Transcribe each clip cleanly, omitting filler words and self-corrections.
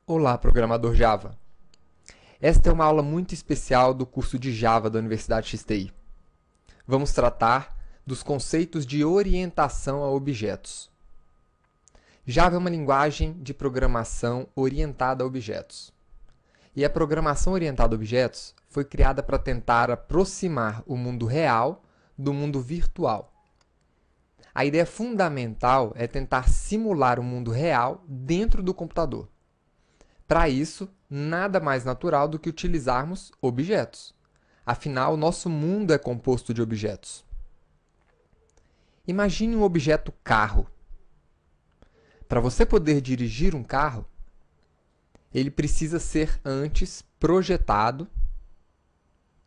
Olá, programador Java! Esta é uma aula muito especial do curso de Java da Universidade XTI. Vamos tratar dos conceitos de orientação a objetos. Java é uma linguagem de programação orientada a objetos. E a programação orientada a objetos foi criada para tentar aproximar o mundo real do mundo virtual. A ideia fundamental é tentar simular o mundo real dentro do computador. Para isso, nada mais natural do que utilizarmos objetos. Afinal, nosso mundo é composto de objetos. Imagine um objeto carro. Para você poder dirigir um carro, ele precisa ser antes projetado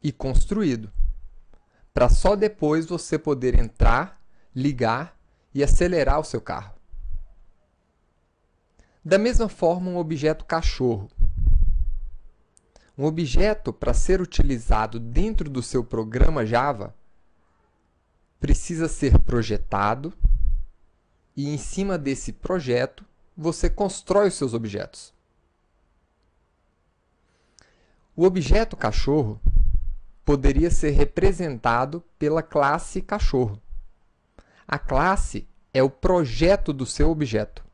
e construído, para só depois você poder entrar, ligar e acelerar o seu carro. Da mesma forma, um objeto cachorro. Um objeto, para ser utilizado dentro do seu programa Java, precisa ser projetado e, em cima desse projeto, você constrói os seus objetos. O objeto cachorro poderia ser representado pela classe cachorro. A classe é o projeto do seu objeto.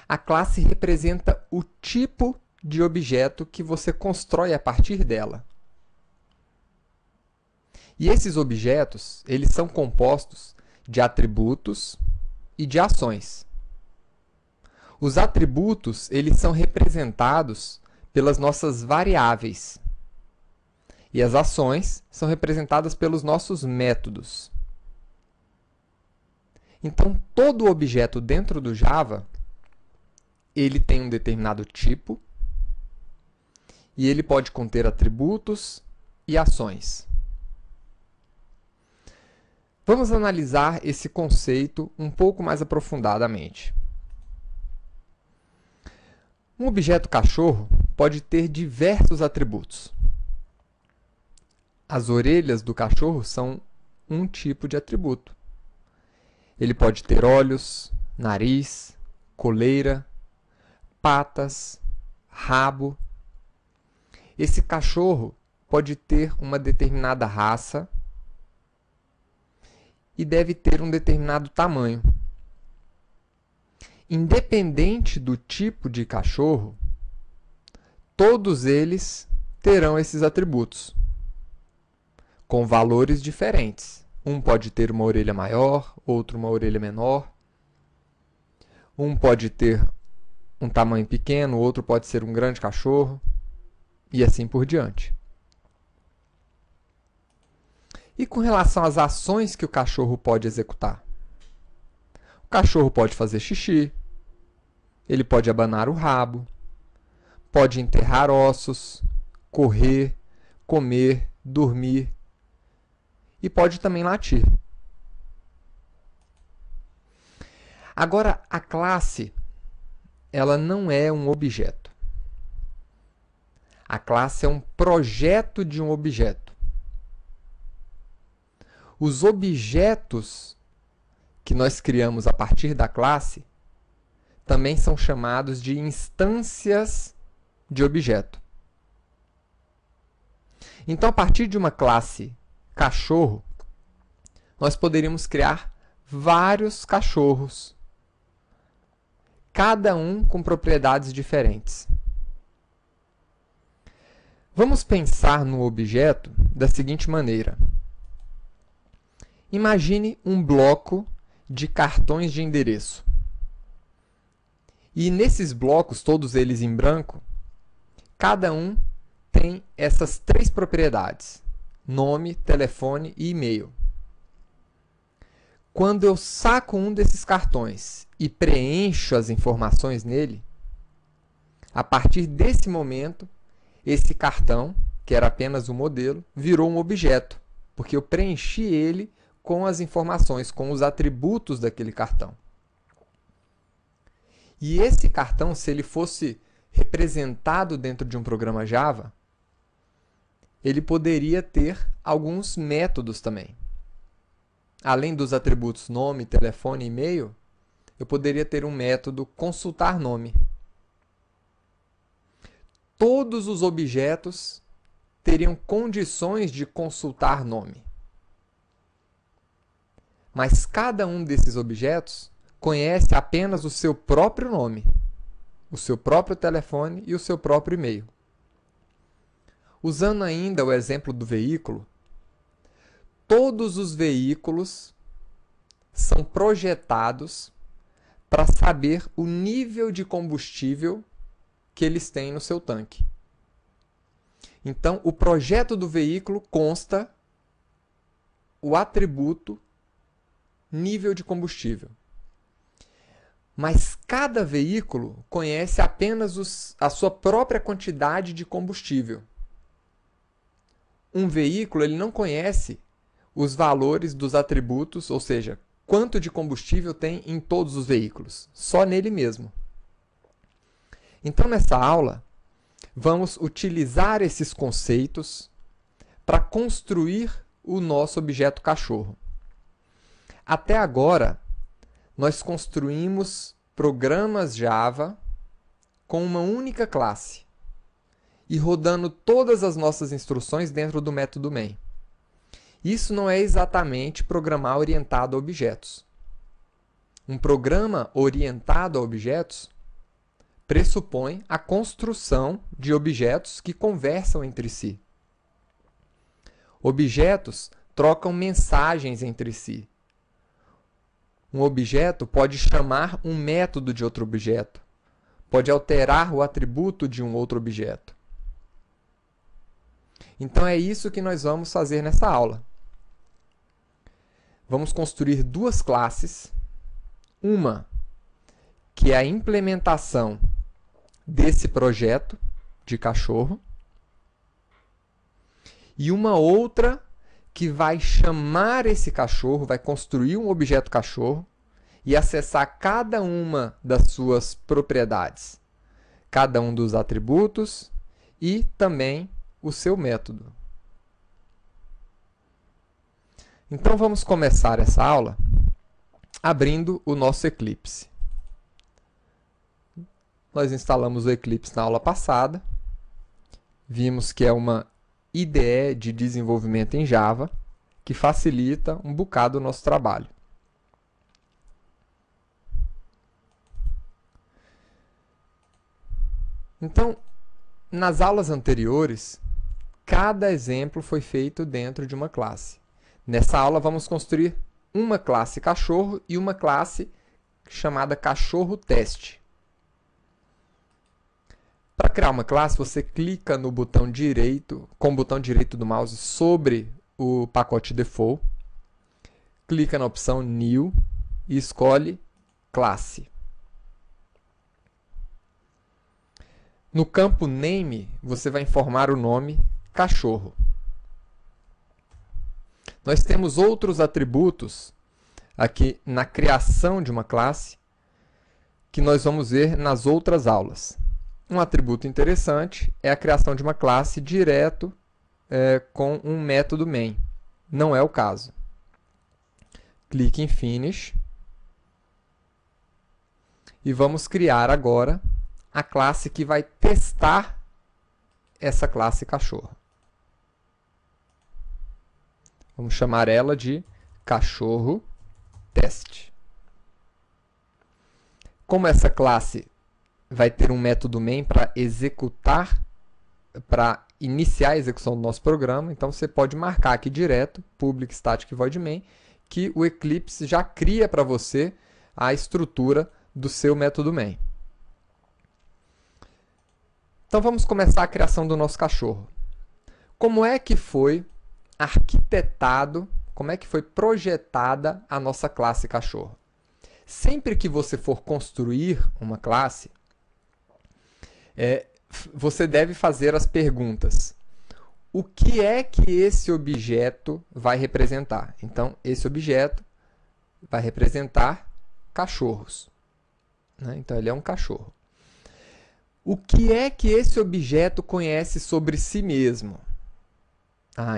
A classe representa o tipo de objeto que você constrói a partir dela. E esses objetos, eles são compostos de atributos e de ações. Os atributos, eles são representados pelas nossas variáveis. E as ações são representadas pelos nossos métodos. Então, todo objeto dentro do Java ele tem um determinado tipo e ele pode conter atributos e ações. Vamos analisar esse conceito um pouco mais aprofundadamente. Um objeto cachorro pode ter diversos atributos. As orelhas do cachorro são um tipo de atributo. Ele pode ter olhos, nariz, coleira, patas, rabo. Esse cachorro pode ter uma determinada raça e deve ter um determinado tamanho. Independente do tipo de cachorro, todos eles terão esses atributos, com valores diferentes. Um pode ter uma orelha maior, outro uma orelha menor. Um pode ter um tamanho pequeno, o outro pode ser um grande cachorro, e assim por diante. E com relação às ações que o cachorro pode executar? O cachorro pode fazer xixi, ele pode abanar o rabo, pode enterrar ossos, correr, comer, dormir, e pode também latir. Agora, a classe ela não é um objeto. A classe é um projeto de um objeto. Os objetos que nós criamos a partir da classe também são chamados de instâncias de objeto. Então, a partir de uma classe cachorro, nós poderíamos criar vários cachorros, cada um com propriedades diferentes. Vamos pensar no objeto da seguinte maneira. Imagine um bloco de cartões de endereço. E nesses blocos, todos eles em branco, cada um tem essas três propriedades: nome, telefone e e-mail. Quando eu saco um desses cartões e preencho as informações nele, a partir desse momento, esse cartão, que era apenas um modelo, virou um objeto, porque eu preenchi ele com as informações, com os atributos daquele cartão. E esse cartão, se ele fosse representado dentro de um programa Java, ele poderia ter alguns métodos também. Além dos atributos nome, telefone e e-mail, eu poderia ter um método consultar nome. Todos os objetos teriam condições de consultar nome. Mas cada um desses objetos conhece apenas o seu próprio nome, o seu próprio telefone e o seu próprio e-mail. Usando ainda o exemplo do veículo, todos os veículos são projetados para saber o nível de combustível que eles têm no seu tanque. Então, o projeto do veículo consta o atributo nível de combustível. Mas cada veículo conhece apenas a sua própria quantidade de combustível. Um veículo ele não conhece os valores dos atributos, ou seja, quanto de combustível tem em todos os veículos, só nele mesmo. Então, nessa aula, vamos utilizar esses conceitos para construir o nosso objeto cachorro. Até agora, nós construímos programas Java com uma única classe e rodando todas as nossas instruções dentro do método main. Isso não é exatamente programar orientado a objetos. Um programa orientado a objetos pressupõe a construção de objetos que conversam entre si. Objetos trocam mensagens entre si. Um objeto pode chamar um método de outro objeto, pode alterar o atributo de um outro objeto. Então é isso que nós vamos fazer nessa aula. Vamos construir duas classes, uma que é a implementação desse projeto de cachorro e uma outra que vai chamar esse cachorro, vai construir um objeto cachorro e acessar cada uma das suas propriedades, cada um dos atributos e também o seu método. Então vamos começar essa aula abrindo o nosso Eclipse. Nós instalamos o Eclipse na aula passada, vimos que é uma IDE de desenvolvimento em Java, que facilita um bocado o nosso trabalho. Então, nas aulas anteriores, cada exemplo foi feito dentro de uma classe. Nessa aula, vamos construir uma classe cachorro e uma classe chamada cachorro teste. Para criar uma classe, você clica no botão direito, com o botão direito do mouse sobre o pacote default, clica na opção New e escolhe classe. No campo Name, você vai informar o nome cachorro. Nós temos outros atributos aqui na criação de uma classe que nós vamos ver nas outras aulas. Um atributo interessante é a criação de uma classe direto com um método main. Não é o caso. Clique em Finish. E vamos criar agora a classe que vai testar essa classe cachorro. Vamos chamar ela de cachorro teste. Como essa classe vai ter um método main para executar, para iniciar a execução do nosso programa, então você pode marcar aqui direto, public static void main, que o Eclipse já cria para você a estrutura do seu método main. Então vamos começar a criação do nosso cachorro. Como é que foi arquitetado, como é que foi projetada a nossa classe cachorro? Sempre que você for construir uma classe, você deve fazer as perguntas. O que é que esse objeto vai representar? Então, esse objeto vai representar cachorros, né? Então, ele é um cachorro. O que é que esse objeto conhece sobre si mesmo?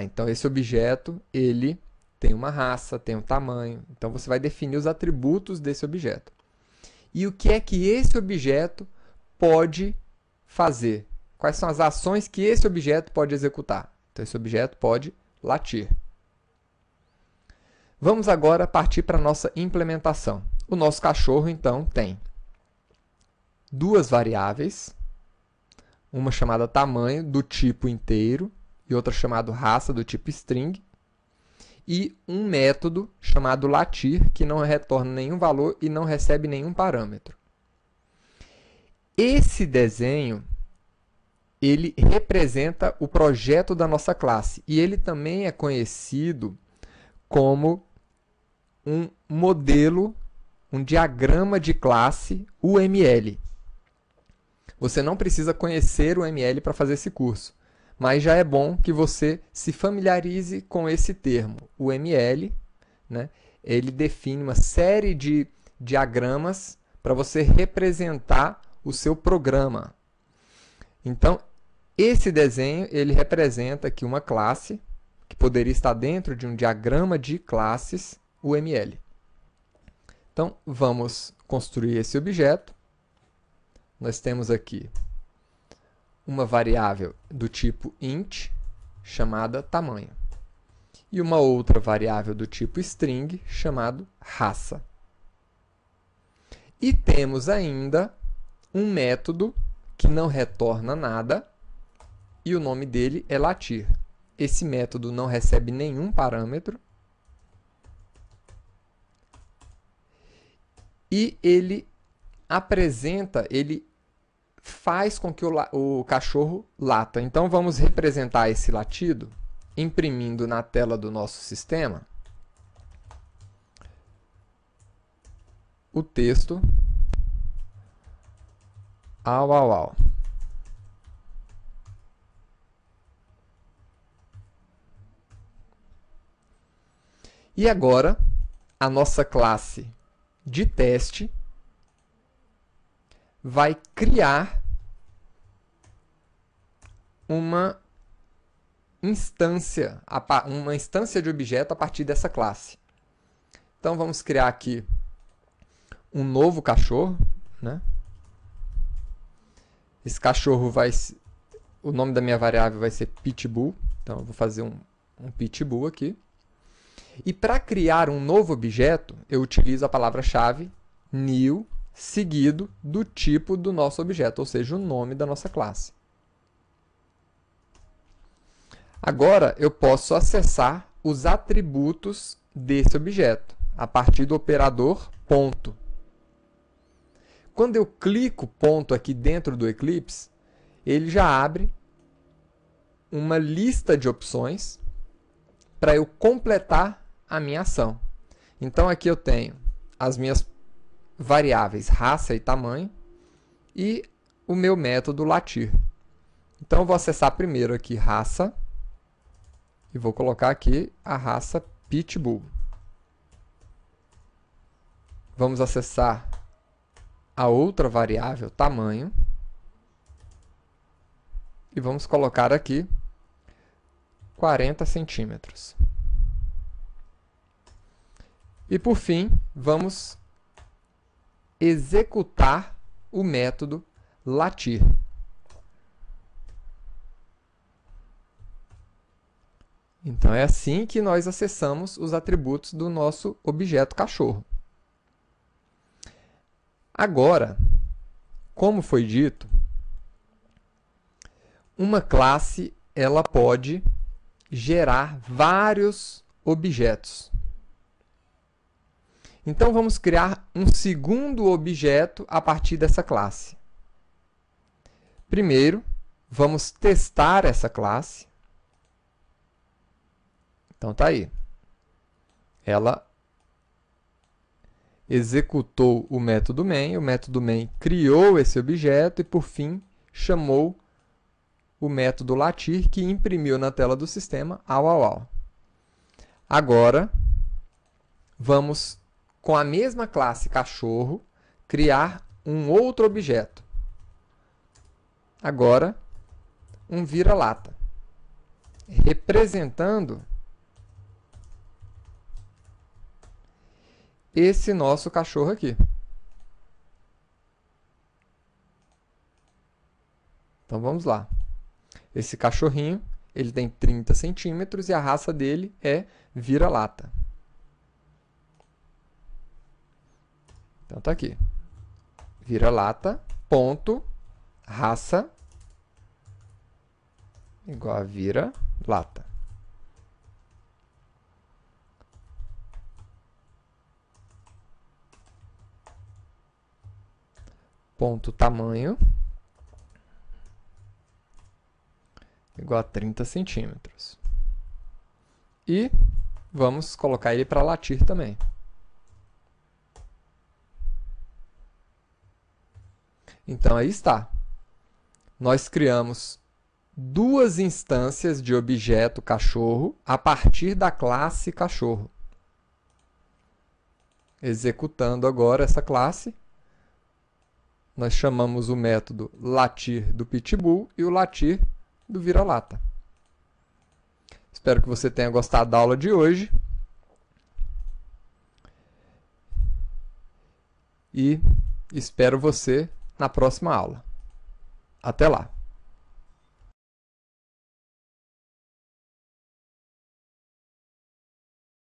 Então esse objeto, ele tem uma raça, tem um tamanho. Então você vai definir os atributos desse objeto. e o que é que esse objeto pode fazer. Quais são as ações que esse objeto pode executar. Então, esse objeto pode latir. Vamos agora partir para a nossa implementação. O nosso cachorro, então, tem duas variáveis, uma chamada tamanho, do tipo inteiro, e outra chamada raça, do tipo string, e um método chamado latir, que não retorna nenhum valor e não recebe nenhum parâmetro. Esse desenho, ele representa o projeto da nossa classe, e ele também é conhecido como um modelo, um diagrama de classe UML. Você não precisa conhecer o UML para fazer esse curso, mas já é bom que você se familiarize com esse termo. O UML, né, ele define uma série de diagramas para você representar o seu programa. Então, esse desenho ele representa aqui uma classe que poderia estar dentro de um diagrama de classes UML. Então, vamos construir esse objeto. Nós temos aqui uma variável do tipo int, chamada tamanho, e uma outra variável do tipo string, chamado raça. E temos ainda um método que não retorna nada, e o nome dele é latir. Esse método não recebe nenhum parâmetro, e ele faz com que o cachorro lata. Então, vamos representar esse latido imprimindo na tela do nosso sistema o texto au, au, au. E agora, a nossa classe de teste vai criar uma instância de objeto a partir dessa classe. Então, vamos criar aqui um novo cachorro, né? Esse cachorro o nome da minha variável vai ser pitbull, então eu vou fazer um pitbull aqui. E para criar um novo objeto, eu utilizo a palavra-chave new, seguido do tipo do nosso objeto, ou seja, o nome da nossa classe. Agora, eu posso acessar os atributos desse objeto, a partir do operador ponto. Quando eu clico ponto aqui dentro do Eclipse, ele já abre uma lista de opções para eu completar a minha ação. Então, aqui eu tenho as minhas variáveis raça e tamanho e o meu método latir. Então, eu vou acessar primeiro aqui raça e vou colocar aqui a raça pitbull. Vamos acessar a outra variável tamanho e vamos colocar aqui 40 centímetros. E por fim, vamos executar o método latir. Então, é assim que nós acessamos os atributos do nosso objeto cachorro. Agora, como foi dito, uma classe ela pode gerar vários objetos. Então, vamos criar um segundo objeto a partir dessa classe. Primeiro, vamos testar essa classe. Então, está aí. Ela executou o método main criou esse objeto e, por fim, chamou o método latir, que imprimiu na tela do sistema au, au, au. Agora, vamos, com a mesma classe cachorro, criar um outro objeto. Agora, um vira-lata, representando esse nosso cachorro aqui. Então vamos lá. Esse cachorrinho, ele tem 30 centímetros e a raça dele é vira-lata. Então tá aqui. Vira-lata, ponto, raça, igual a vira-lata. Ponto tamanho, igual a 30 centímetros. E vamos colocar ele para latir também. Então aí está. Nós criamos duas instâncias de objeto cachorro a partir da classe cachorro. Executando agora essa classe, nós chamamos o método latir do pitbull e o latir do vira-lata. Espero que você tenha gostado da aula de hoje. E espero você na próxima aula. Até lá!